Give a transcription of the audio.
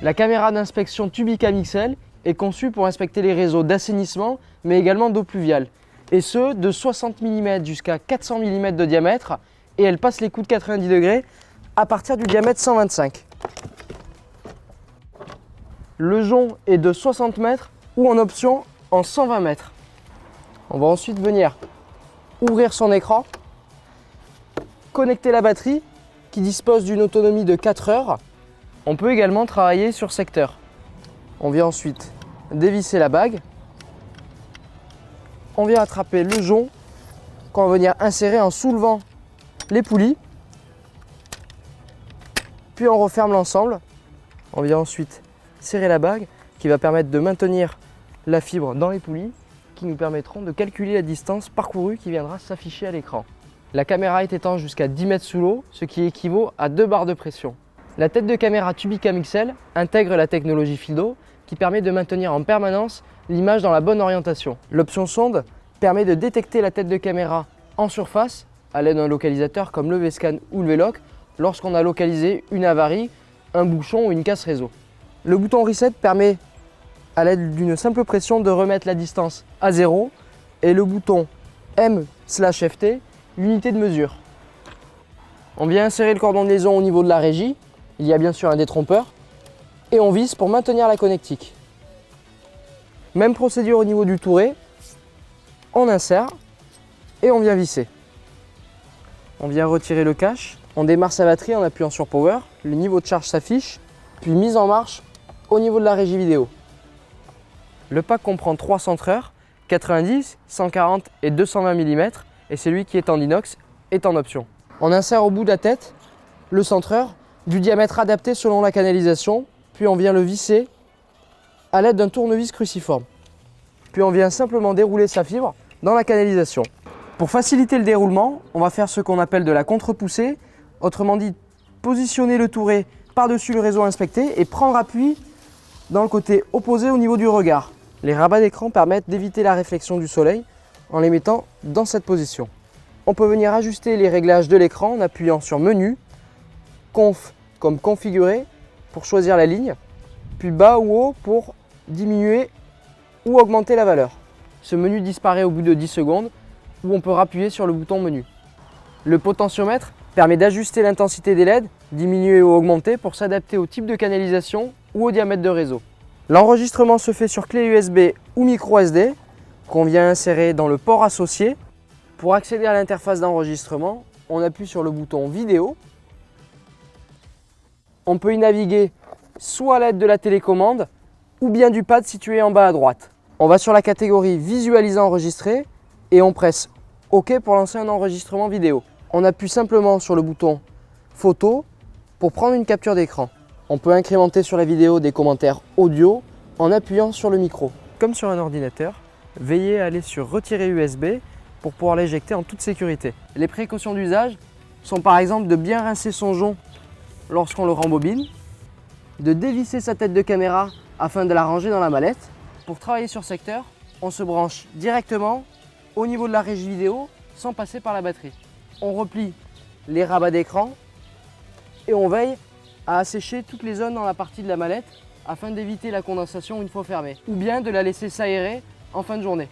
La caméra d'inspection Tubica Mixel est conçue pour inspecter les réseaux d'assainissement mais également d'eau pluviale. Et ce, de 60 mm jusqu'à 400 mm de diamètre, et elle passe les coups de 90 degrés à partir du diamètre 125. Le jonc est de 60 mètres ou en option en 120 mètres. On va ensuite venir ouvrir son écran, connecter la batterie qui dispose d'une autonomie de 4 heures. On peut également travailler sur secteur. On vient ensuite dévisser la bague. On vient attraper le jonc qu'on va venir insérer en soulevant les poulies. Puis on referme l'ensemble. On vient ensuite serrer la bague qui va permettre de maintenir la fibre dans les poulies qui nous permettront de calculer la distance parcourue qui viendra s'afficher à l'écran. La caméra est étanche jusqu'à 10 mètres sous l'eau, ce qui équivaut à 2 barres de pression. La tête de caméra Tubica Mixel intègre la technologie FIDO qui permet de maintenir en permanence l'image dans la bonne orientation. L'option sonde permet de détecter la tête de caméra en surface à l'aide d'un localisateur comme le V-Scan ou le V-Loc lorsqu'on a localisé une avarie, un bouchon ou une casse réseau. Le bouton Reset permet à l'aide d'une simple pression de remettre la distance à 0 et le bouton M/FT l'unité de mesure. On vient insérer le cordon de liaison au niveau de la régie, il y a bien sûr un détrompeur et on visse pour maintenir la connectique. Même procédure au niveau du touret, on insère et on vient visser. On vient retirer le cache, on démarre sa batterie en appuyant sur Power, le niveau de charge s'affiche, puis mise en marche au niveau de la régie vidéo. Le pack comprend 3 centreurs, 90, 140 et 220 mm et celui qui est en inox est en option. On insère au bout de la tête le centreur du diamètre adapté selon la canalisation, puis on vient le visser à l'aide d'un tournevis cruciforme. Puis on vient simplement dérouler sa fibre dans la canalisation. Pour faciliter le déroulement, on va faire ce qu'on appelle de la contre-poussée, autrement dit positionner le touret par-dessus le réseau inspecté et prendre appui dans le côté opposé au niveau du regard. Les rabats d'écran permettent d'éviter la réflexion du soleil en les mettant dans cette position. On peut venir ajuster les réglages de l'écran en appuyant sur Menu, Conf comme configurer pour choisir la ligne, puis bas ou haut pour diminuer ou augmenter la valeur. Ce menu disparaît au bout de 10 secondes où on peut appuyer sur le bouton Menu. Le potentiomètre permet d'ajuster l'intensité des LED, diminuer ou augmenter pour s'adapter au type de canalisation ou au diamètre de réseau. L'enregistrement se fait sur clé USB ou micro SD qu'on vient insérer dans le port associé. Pour accéder à l'interface d'enregistrement, on appuie sur le bouton Vidéo. On peut y naviguer soit à l'aide de la télécommande ou bien du pad situé en bas à droite. On va sur la catégorie Visualiser enregistré et on presse OK pour lancer un enregistrement vidéo. On appuie simplement sur le bouton Photo pour prendre une capture d'écran. On peut incrémenter sur la vidéo des commentaires audio en appuyant sur le micro. Comme sur un ordinateur, veillez à aller sur Retirer USB pour pouvoir l'éjecter en toute sécurité. Les précautions d'usage sont par exemple de bien rincer son jonc lorsqu'on le rembobine, de dévisser sa tête de caméra afin de la ranger dans la mallette. Pour travailler sur secteur, on se branche directement au niveau de la régie vidéo sans passer par la batterie. On replie les rabats d'écran et on veille à assécher toutes les zones dans la partie de la mallette afin d'éviter la condensation une fois fermée ou bien de la laisser s'aérer en fin de journée.